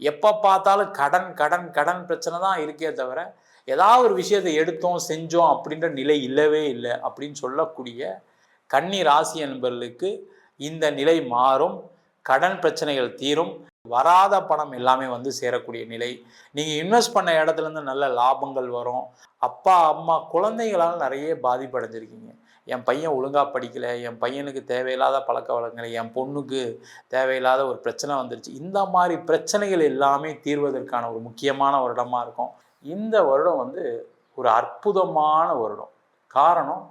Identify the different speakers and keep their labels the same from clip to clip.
Speaker 1: எப்போ பார்த்தாலும் கடன் கடன் கடன் பிரச்சனை தான் இருக்கே தவிர ஏதாவது ஒரு விஷயத்தை எடுத்தோம் செஞ்சோம் அப்படின்ற நிலை இல்லவே இல்லை அப்படின்னு சொல்லக்கூடிய கன்னி ராசி என்பவர்களுக்கு இந்த நிலை மாறும். கடன் பிரச்சனைகள் தீரும். வராத பணம் எல்லாமே வந்து சேரக்கூடிய நிலை. நீங்கள் இன்வெஸ்ட் பண்ண இடத்துலேருந்து நல்ல லாபங்கள் வரும். அப்பா அம்மா குழந்தைகளால் நிறைய பாதிப்படைஞ்சிருக்கீங்க. என் பையன் ஒழுங்காக படிக்கலை, என் பையனுக்கு தேவையில்லாத பழக்க வழக்கங்களை, என் பொண்ணுக்கு தேவையில்லாத ஒரு பிரச்சனை வந்துருச்சு. இந்த மாதிரி பிரச்சனைகள் எல்லாமே தீர்வதற்கான ஒரு முக்கியமான வருடமாக இருக்கும். இந்த வருடம் வந்து ஒரு அற்புதமான வருடம். காரணம்,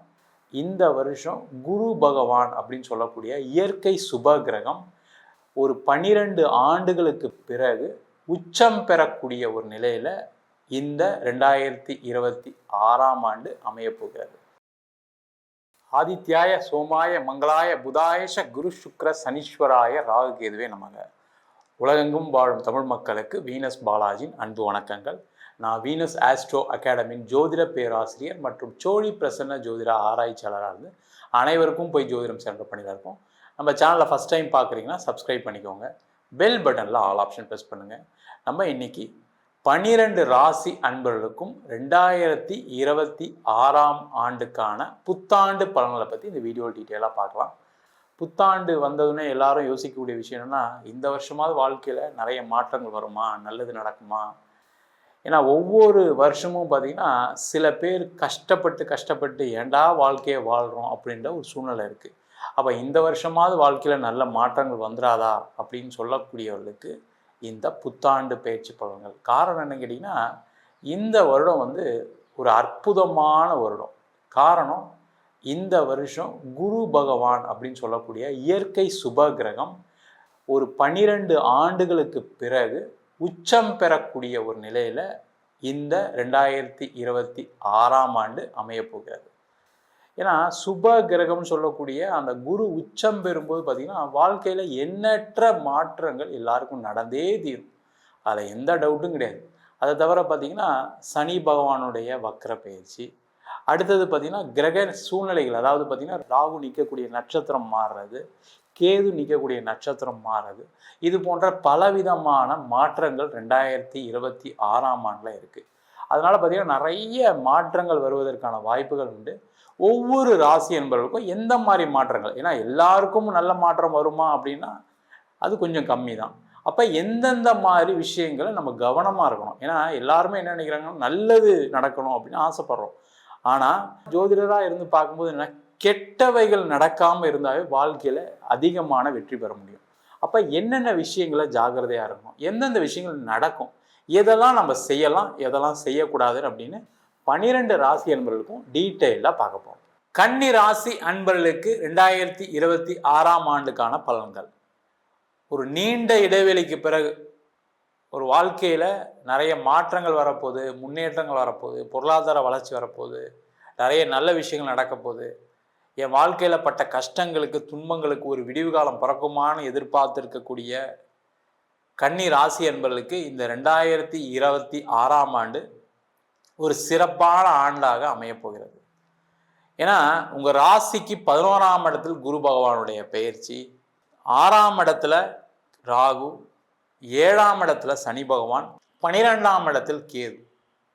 Speaker 1: இந்த வருஷம் குரு பகவான் அப்படின்னு சொல்லக்கூடிய இயற்கை சுப கிரகம் ஒரு 12 ஆண்டுகளுக்கு பிறகு உச்சம் பெறக்கூடிய ஒரு நிலையில் இந்த 2026ஆம் ஆண்டு அமையப்போகிறது. ஆதித்யாய சோமாய மங்களாய புதாயஷ குரு சுக்ர சனீஸ்வராய ராகு கேதுவே நமக. உலகெங்கும் வாழும் தமிழ் மக்களுக்கு வீனஸ் பாலாஜியின் அன்பு வணக்கங்கள். நான் வீனஸ் ஆஸ்ட்ரோ அகாடமியின் ஜோதிட பேராசிரியர் மற்றும் சோழி பிரசன்ன ஜோதிட ஆராய்ச்சியாளராக இருந்து அனைவருக்கும் போய் ஜோதிடம் சென்ற பண்ணியில் இருக்கோம். நம்ம சேனலில் ஃபஸ்ட் டைம் பார்க்குறீங்கன்னா சப்ஸ்கிரைப் பண்ணிக்கோங்க. பெல் பட்டனில் ஆல் ஆப்ஷன் ப்ரெஸ் பண்ணுங்கள். நம்ம இன்றைக்கி 12 ராசி அன்பர்களுக்கும் 2026ஆம் ஆண்டுக்கான புத்தாண்டு பலன்களை பற்றி இந்த வீடியோ டீட்டெயிலாக பார்க்கலாம். புத்தாண்டு வந்ததுன்னே எல்லாரும் யோசிக்கக்கூடிய விஷயம் என்னென்னா, இந்த வருஷமாவது வாழ்க்கையில் நிறைய மாற்றங்கள் வருமா, நல்லது நடக்குமா? ஏன்னா ஒவ்வொரு வருஷமும் பார்த்திங்கன்னா சில பேர் கஷ்டப்பட்டு ஏண்டா வாழ்க்கையை வாழ்கிறோம் அப்படின்ற ஒரு சூழ்நிலை இருக்குது. அப்போ இந்த வருஷமாவது வாழ்க்கையில் நல்ல மாற்றங்கள் வந்துடாதா அப்படின்னு சொல்லக்கூடியவர்களுக்கு இந்த புத்தாண்டு பயிற்சி பலன்கள். காரணம் என்னன்னு கேட்டிங்கன்னா, இந்த வருடம் வந்து ஒரு அற்புதமான வருடம். காரணம், இந்த வருஷம் குரு பகவான் அப்படின்னு சொல்லக்கூடிய இயற்கை சுப கிரகம் ஒரு 12 ஆண்டுகளுக்கு பிறகு உச்சம் பெறக்கூடிய ஒரு நிலையில் இந்த 2026ஆம் ஆண்டு அமையப்போகிறது. ஏன்னா சுப கிரகம்னு சொல்லக்கூடிய அந்த குரு உச்சம் பெறும்போது பார்த்திங்கன்னா வாழ்க்கையில் எண்ணற்ற மாற்றங்கள் எல்லாருக்கும் நடந்தே தீரும். அதில் எந்த டவுட்டும் கிடையாது. அதை தவிர பார்த்திங்கன்னா சனி பகவானுடைய வக்ர பயிற்சி, அடுத்தது பார்த்திங்கன்னா கிரக சூழ்நிலைகள், அதாவது பார்த்திங்கன்னா ராகு நிற்கக்கூடிய நட்சத்திரம் மாறுறது, கேது நிற்கக்கூடிய நட்சத்திரம் மாறுறது, இது போன்ற பலவிதமான மாற்றங்கள் 2026ஆம் ஆண்டில் இருக்குது. அதனால் பார்த்திங்கன்னா நிறைய மாற்றங்கள் வருவதற்கான வாய்ப்புகள் உண்டு. ஒவ்வொரு ராசி என்பவர்களுக்கும் எந்த மாதிரி மாற்றங்கள், ஏன்னா எல்லாருக்கும் நல்ல மாற்றம் வருமா அப்படின்னா அது கொஞ்சம் கம்மி தான். அப்போ எந்தெந்த மாதிரி விஷயங்களை நம்ம கவனமாக இருக்கணும். ஏன்னா எல்லாருமே என்ன நினைக்கிறாங்கன்னா நல்லது நடக்கணும் அப்படின்னு ஆசைப்படுறோம். ஆனால் ஜோதிடராக இருந்து பார்க்கும்போது என்ன, கெட்டவைகள் நடக்காமல் இருந்தாவே வாழ்க்கையில் அதிகமான வெற்றி பெற முடியும். அப்போ என்னென்ன விஷயங்களை ஜாக்கிரதையாக இருக்கணும், எந்தெந்த விஷயங்கள் நடக்கும், எதெல்லாம் நம்ம செய்யலாம், எதெல்லாம் செய்யக்கூடாதுன்னு அப்படின்னு 12 ராசி அன்பர்களுக்கும் டீட்டெயிலாக பார்க்க போகிறோம். கன்னி ராசி அன்பர்களுக்கு 2026ஆம் ஆண்டுக்கான பலன்கள். ஒரு நீண்ட இடைவெளிக்கு பிறகு ஒரு வாழ்க்கையில் நிறைய மாற்றங்கள் வரப்போகுது, முன்னேற்றங்கள் வரப்போகுது, பொருளாதார வளர்ச்சி வரப்போகுது, நிறைய நல்ல விஷயங்கள் நடக்க போகுது. என் வாழ்க்கையில் பட்ட கஷ்டங்களுக்கு துன்பங்களுக்கு ஒரு விடிவு காலம் பிறக்குமான்னு எதிர்பார்த்துருக்கக்கூடிய கன்னி ராசி அன்பர்களுக்கு இந்த 2026ஆம் ஆண்டு ஒரு சிறப்பான ஆண்டாக அமையப்போகிறது. ஏன்னா உங்கள் ராசிக்கு 11ஆம் இடத்தில் குரு பகவானுடைய பெயர்ச்சி, 6ஆம் இடத்துல ராகு, 7ஆம் இடத்துல சனி பகவான், 12ஆம் இடத்தில் கேது.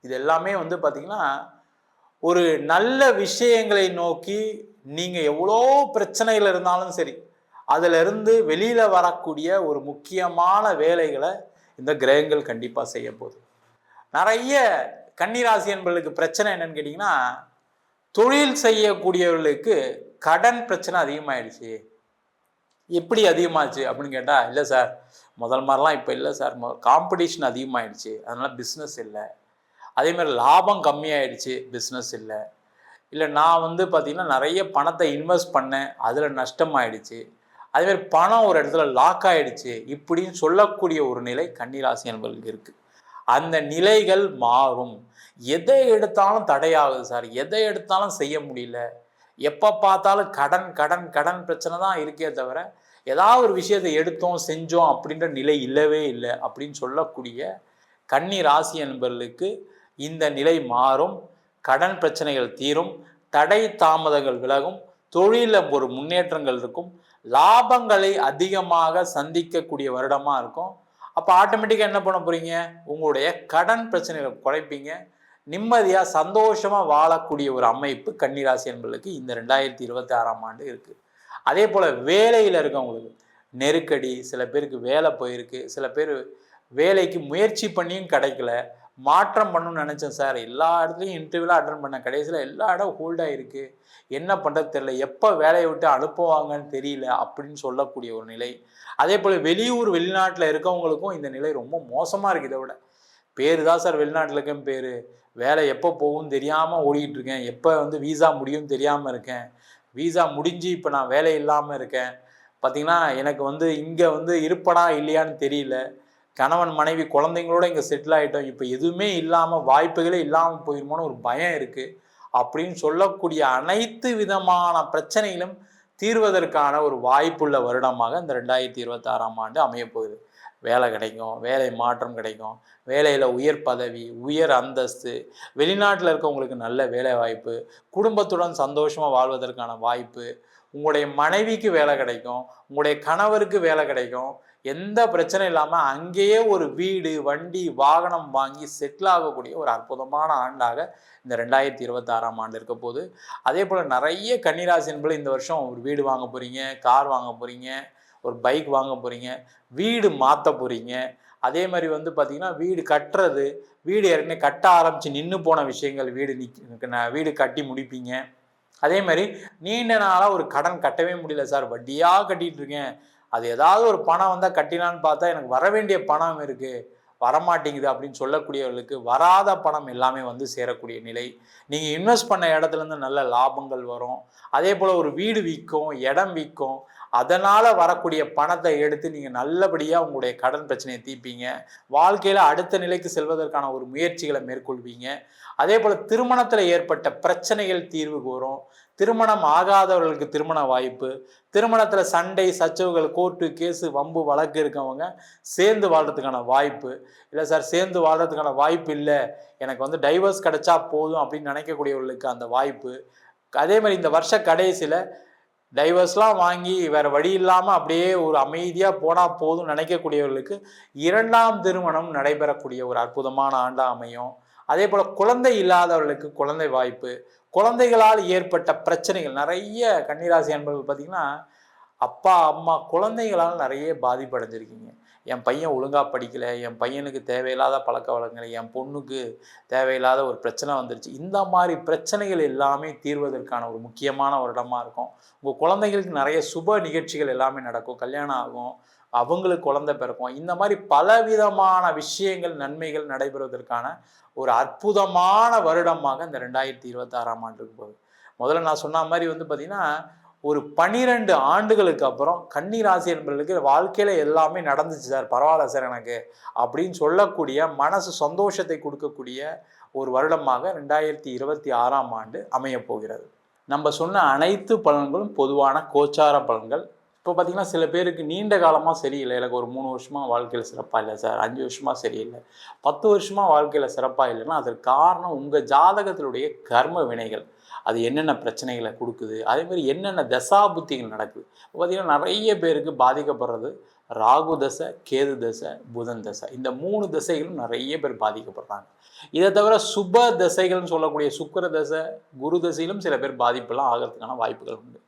Speaker 1: இது எல்லாமே வந்து பார்த்திங்கன்னா ஒரு நல்ல விஷயங்களை நோக்கி நீங்கள் எவ்வளோ பிரச்சனைகள் இருந்தாலும் சரி அதிலிருந்து வெளியில் வரக்கூடிய ஒரு முக்கியமான வேலைகளை இந்த கிரகங்கள் கண்டிப்பாக செய்ய போகுது. நிறைய கன்னிராசி என்பவர்களுக்கு பிரச்சனை என்னன்னு கேட்டிங்கன்னா, தொழில் செய்யக்கூடியவர்களுக்கு கடன் பிரச்சனை அதிகமாகிடுச்சு. எப்படி அதிகமாச்சு அப்படின்னு கேட்டால், இல்லை சார் முதல் மாதிரிலாம் இப்போ இல்லை சார், காம்படிஷன் அதிகமாகிடுச்சு அதனால் பிஸ்னஸ் இல்லை, அதேமாதிரி லாபம் கம்மியாயிடுச்சு பிஸ்னஸ் இல்லை, இல்லை நான் வந்து பார்த்திங்கன்னா நிறைய பணத்தை இன்வெஸ்ட் பண்ணேன் அதில் நஷ்டமாயிடுச்சு, அதேமாதிரி பணம் ஒரு இடத்துல லாக் ஆகிடுச்சு, இப்படின்னு சொல்லக்கூடிய ஒரு நிலை கன்னிராசி என்பவர்களுக்கு இருக்குது. அந்த நிலைகள் மாறும். எதை எடுத்தாலும் தடையாகுது சார், எதை எடுத்தாலும் செய்ய முடியல, எப்போ பார்த்தாலும் கடன் கடன் கடன் பிரச்சனை தான் இருக்கே தவிர ஏதாவது ஒரு விஷயத்தை எடுத்தோம் செஞ்சோம் அப்படின்ற நிலை இல்லவே இல்லை அப்படின்னு சொல்லக்கூடிய கன்னி ராசி என்பவர்களுக்கு இந்த நிலை மாறும். கடன் பிரச்சனைகள் தீரும், தடை தாமதங்கள் விலகும், தொழிலில் ஒரு முன்னேற்றங்கள் இருக்கும், லாபங்களை அதிகமாக சந்திக்கக்கூடிய வருடமாக இருக்கும். அப்போ ஆட்டோமேட்டிக்காக என்ன பண்ண போகிறீங்க, உங்களுடைய கடன் பிரச்சனைகளை குறைப்பீங்க. நிம்மதியாக சந்தோஷமாக வாழக்கூடிய ஒரு அமைப்பு கன்னிராசி என்பர்களுக்கு இந்த 2026ஆம் ஆண்டு இருக்குது. அதே போல் வேலையில் இருக்கவங்களுக்கு நெருக்கடி, சில பேருக்கு வேலை போயிருக்கு, சில பேர் வேலைக்கு முயற்சி பண்ணியும் கிடைக்கல, மாற்றம் பண்ணணும்னு நினச்சேன் சார், எல்லா இடத்துலையும் இன்டர்வியூலாம் அட்டன் பண்ண, கடைசியில் எல்லா இடம் ஹோல்டாக இருக்குது, என்ன பண்ணுறது தெரியல, எப்போ வேலையை விட்டு அனுப்புவாங்கன்னு தெரியல அப்படின்னு சொல்லக்கூடிய ஒரு நிலை. அதே போல் வெளியூர் வெளிநாட்டில் இருக்கவங்களுக்கும் இந்த நிலை ரொம்ப மோசமாக இருக்குது. இதை விட பேர் தான் சார் வெளிநாட்டில் இருக்கேன் பேர், வேலை எப்போ போகும்னு தெரியாமல் ஓடிக்கிட்டு இருக்கேன், எப்போ வீசா முடியும்னு தெரியாமல் இருக்கேன், வீசா முடிஞ்சு இப்போ நான் வேலை இல்லாமல் இருக்கேன், பார்த்திங்கன்னா எனக்கு இங்கே இருப்பனா இல்லையான்னு தெரியல, கணவன் மனைவி குழந்தைங்களோட இங்கே செட்டில் ஆகிட்டோம், இப்போ எதுவுமே இல்லாமல் வாய்ப்புகளே இல்லாமல் போயிருமோன்னு ஒரு பயம் இருக்குது அப்படின்னு சொல்லக்கூடிய அனைத்து விதமான பிரச்சனைகளும் தீர்வதற்கான ஒரு வாய்ப்புள்ள வருடமாக இந்த 2026ஆம் ஆண்டு அமையப்போகுது. வேலை கிடைக்கும், வேலை மாற்றம் கிடைக்கும், வேலையில் உயர் பதவி, உயர் அந்தஸ்து, வெளிநாட்டில் இருக்கவங்களுக்கு நல்ல வேலை வாய்ப்பு, குடும்பத்துடன் சந்தோஷமாக வாழ்வதற்கான வாய்ப்பு, உங்களுடைய மனைவிக்கு வேலை கிடைக்கும், உங்களுடைய கணவருக்கு வேலை கிடைக்கும், எந்த பிரச்சனை இல்லாமல் அங்கேயே ஒரு வீடு, வண்டி, வாகனம் வாங்கி செட்டில் ஆகக்கூடிய ஒரு அற்புதமான ஆண்டாக இந்த 2026ஆம் ஆண்டு இருக்க போது. அதே போல் நிறைய கன்னிராசி என்பது இந்த வருஷம் ஒரு வீடு வாங்க போகிறீங்க, கார் வாங்க போகிறீங்க, ஒரு பைக் வாங்க போகிறீங்க, வீடு மாற்ற போகிறீங்க. அதே மாதிரி பார்த்திங்கன்னா வீடு கட்டுறது, வீடு ஏற்கனவே கட்ட ஆரம்பித்து நின்று போன விஷயங்கள் வீடு கட்டி முடிப்பீங்க. அதே மாதிரி நீண்ட நாளாக ஒரு கடன் கட்டவே முடியல சார், வட்டியாக கட்டிகிட்டு இருக்கேன், அது ஏதாவது ஒரு பணம் வந்தால் கட்டினான்னு பார்த்தா எனக்கு வர வேண்டிய பணம் இருக்குது, வரமாட்டேங்குது அப்படின்னு சொல்லக்கூடியவர்களுக்கு வராத பணம் எல்லாமே சேரக்கூடிய நிலை. நீங்கள் இன்வெஸ்ட் பண்ண இடத்துலேருந்து நல்ல லாபங்கள் வரும். அதே போல் ஒரு வீடு விற்கும், இடம் விற்கும், அதனால் வரக்கூடிய பணத்தை எடுத்து நீங்கள் நல்லபடியாக உங்களுடைய கடன் பிரச்சனையை தீர்ப்பீங்க. வாழ்க்கையில் அடுத்த நிலைக்கு செல்வதற்கான ஒரு முயற்சிகளை மேற்கொள்வீங்க. அதே போல் திருமணத்தில் ஏற்பட்ட பிரச்சனைகள் தீர்வு கூறும். திருமணம் ஆகாதவர்களுக்கு திருமண வாய்ப்பு, திருமணத்தில் சண்டை சச்சரவுகள், கோர்ட்டு கேஸு வம்பு வழக்கு இருக்கவங்க சேர்ந்து வாழ்கிறதுக்கான வாய்ப்பு. இல்லை சார் சேர்ந்து வாழ்கிறதுக்கான வாய்ப்பு இல்லை, எனக்கு டைவர்ஸ் கிடைச்சா போதும் அப்படின்னு நினைக்கக்கூடியவர்களுக்கு அந்த வாய்ப்பு. அதே மாதிரி இந்த வருஷ கடைசியில் டைவர்ஸ்லாம் வாங்கி வேறு வழி இல்லாமல் அப்படியே ஒரு அமைதியாக போனால் போதும் நினைக்கக்கூடியவர்களுக்கு 2ஆம் திருமணம் நடைபெறக்கூடிய ஒரு அற்புதமான ஆண்டாக அமையும். அதே போல் குழந்தை இல்லாதவர்களுக்கு குழந்தை வாய்ப்பு, குழந்தைகளால் ஏற்பட்ட பிரச்சனைகள் நிறைய கன்னிராசி என்பது பார்த்திங்கன்னா அப்பா அம்மா குழந்தைகளால் நிறைய பாதிப்படைஞ்சிருக்கீங்க. என் பையன் ஒழுங்காக படிக்கலை, என் பையனுக்கு தேவையில்லாத பழக்க வழக்கங்கள், என் பொண்ணுக்கு தேவையில்லாத ஒரு பிரச்சனை வந்துருச்சு, இந்த மாதிரி பிரச்சனைகள் எல்லாமே தீர்வதற்கான ஒரு முக்கியமான வருடமாக இருக்கும். உங்கள் குழந்தைகளுக்கு நிறைய சுப நிகழ்ச்சிகள் எல்லாமே நடக்கும், கல்யாணம் ஆகும், அவங்களுக்கு குழந்தை பிறக்கும், இந்த மாதிரி பலவிதமான விஷயங்கள் நன்மைகள் நடைபெறுவதற்கான ஒரு அற்புதமான வருடமாக இந்த 2026ஆம் ஆண்டு இருக்கும் போது. முதல்ல நான் சொன்ன மாதிரி பார்த்திங்கன்னா ஒரு 12 ஆண்டுகளுக்கு அப்புறம் கன்னிராசி என்பவர்களுக்கு வாழ்க்கையில் எல்லாமே நடந்துச்சு சார், பரவாயில்ல சார் எனக்கு அப்படின்னு சொல்லக்கூடிய மனசு சந்தோஷத்தை கொடுக்கக்கூடிய ஒரு வருடமாக 2026ஆம் ஆண்டு அமையப்போகிறது. நம்ம சொன்ன அனைத்து பலன்களும் பொதுவான கோச்சார பலன்கள். இப்போ பார்த்திங்கன்னா சில பேருக்கு நீண்ட காலமாக சரியில்லை, எனக்கு ஒரு 3 வருஷமாக வாழ்க்கையில் சிறப்பாக இல்லை சார், 5 வருஷமாக சரியில்லை, 10 வருஷமாக வாழ்க்கையில் சிறப்பாக இல்லைன்னா அதற்கு காரணம் உங்கள் ஜாதகத்தினுடைய கர்ம வினைகள், அது என்னென்ன பிரச்சனைகளை கொடுக்குது, அதேமாதிரி என்னென்ன தசா புத்திகள் நடக்குது. பார்த்திங்கன்னா நிறைய பேருக்கு பாதிக்கப்படுறது ராகு தசை, கேது தசை, புதன் தசை, இந்த 3 தசைகளும் நிறைய பேர் பாதிக்கப்படுறாங்க. இதை தவிர சுப தசைகள்னு சொல்லக்கூடிய சுக்கிர தசை, குரு தசையிலும் சில பேர் பாதிப்பெல்லாம் ஆகிறதுக்கான வாய்ப்புகள் உண்டு.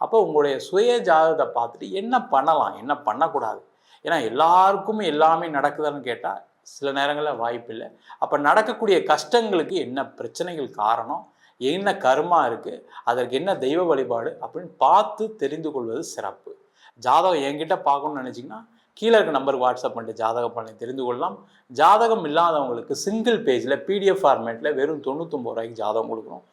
Speaker 1: அப்போ உங்களுடைய சுய ஜாதகத்தை பார்த்துட்டு என்ன பண்ணலாம், என்ன பண்ணக்கூடாது, ஏன்னா எல்லாருக்குமே எல்லாமே நடக்குதான்னு கேட்டால் சில நேரங்களில் வாய்ப்பு இல்லை. அப்போ நடக்கக்கூடிய கஷ்டங்களுக்கு என்ன பிரச்சனைகள் காரணம், என்ன கர்மா இருக்குது, அதற்கு என்ன தெய்வ வழிபாடு அப்படின்னு பார்த்து தெரிந்து கொள்வது சிறப்பு. ஜாதகம் என்கிட்ட பார்க்கணும்னு நினச்சிங்கன்னா கீழே இருக்க நம்பருக்கு வாட்ஸ்அப் பண்ணிட்டு ஜாதக பலனை தெரிந்து கொள்ளலாம். ஜாதகம் இல்லாதவங்களுக்கு சிங்கிள் பேஜில் PDF ஃபார்மேட்டில் வெறும் 99 ரூபாய்க்கு ஜாதகம் கொடுக்குறோம்.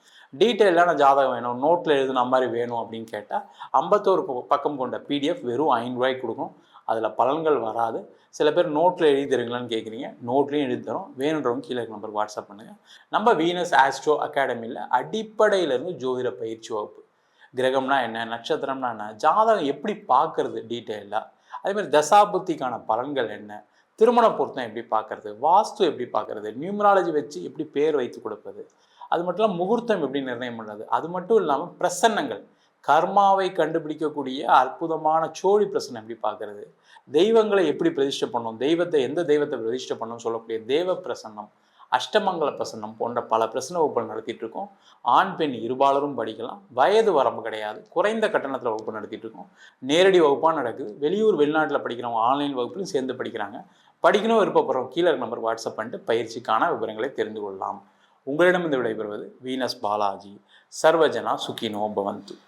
Speaker 1: டீட்டெயிலான ஜாதகம் வேணும், நோட்டில் எழுதுன மாதிரி வேணும் அப்படின்னு கேட்டால் 51 பக்கம் கொண்ட PDF வெறும் 5 ரூபாய்க்கு கொடுக்கணும். அதில் பலன்கள் வராது. சில பேர் நோட்டில் எழுதி தருங்களான்னு கேட்குறீங்க, நோட்லேயும் எழுதி தரோம். வேணுன்றவங்க கீழே நம்பர் வாட்ஸ்அப் பண்ணுங்கள். நம்ம வீனஸ் ஆஸ்ட்ரோ அகாடமியில் அடிப்படையிலேருந்து ஜோதிட பயிற்சி வகுப்பு, கிரகம்னா என்ன, நட்சத்திரம்னா என்ன, ஜாதகம் எப்படி பார்க்குறது டீட்டெயிலாக, அதேமாதிரி தசாபுத்திக்கான பலன்கள் என்ன, திருமண பொருத்தம் எப்படி பார்க்குறது, வாஸ்து எப்படி பார்க்குறது, நியூமராலஜி வச்சு எப்படி பேர் வைத்து கொடுப்பது, அது மட்டும் இல்லாமல் முகூர்த்தம் எப்படி நிர்ணயம் பண்ணுறது, அது மட்டும் இல்லாமல் பிரசன்னங்கள், கர்மாவை கண்டுபிடிக்கக்கூடிய அற்புதமான சோழி பிரசனம் எப்படி பார்க்கறது, தெய்வங்களை எப்படி பிரதிஷ்டை பண்ணணும், தெய்வத்தை எந்த தெய்வத்தை பிரதிஷ்டை பண்ணணும்னு சொல்லக்கூடிய தேவ பிரசன்னம், அஷ்டமங்கல பிரசன்னம் போன்ற பல பிரசன வகுப்புகள் நடத்திட்டு இருக்கோம். ஆண் பெண் இருபாலரும் படிக்கலாம். வயது வரம்பு கிடையாது. குறைந்த கட்டணத்தில் வகுப்பு நடத்திட்டு இருக்கோம். நேரடி வகுப்பாக நடக்குது. வெளியூர் வெளிநாட்டில் படிக்கிறவங்க ஆன்லைன் வகுப்புலையும் சேர்ந்து படிக்கிறாங்க. படிக்கணும் விருப்பப்படுறோம் கீழே நம்பர் வாட்ஸ்அப் பண்ணிட்டு பயிற்சிக்கான விவரங்களை தெரிந்து கொள்ளலாம். உங்களிடம் இந்த விடைபெறுவது வீனஸ் பாலாஜி. சர்வஜனா சுகினோ பவந்து.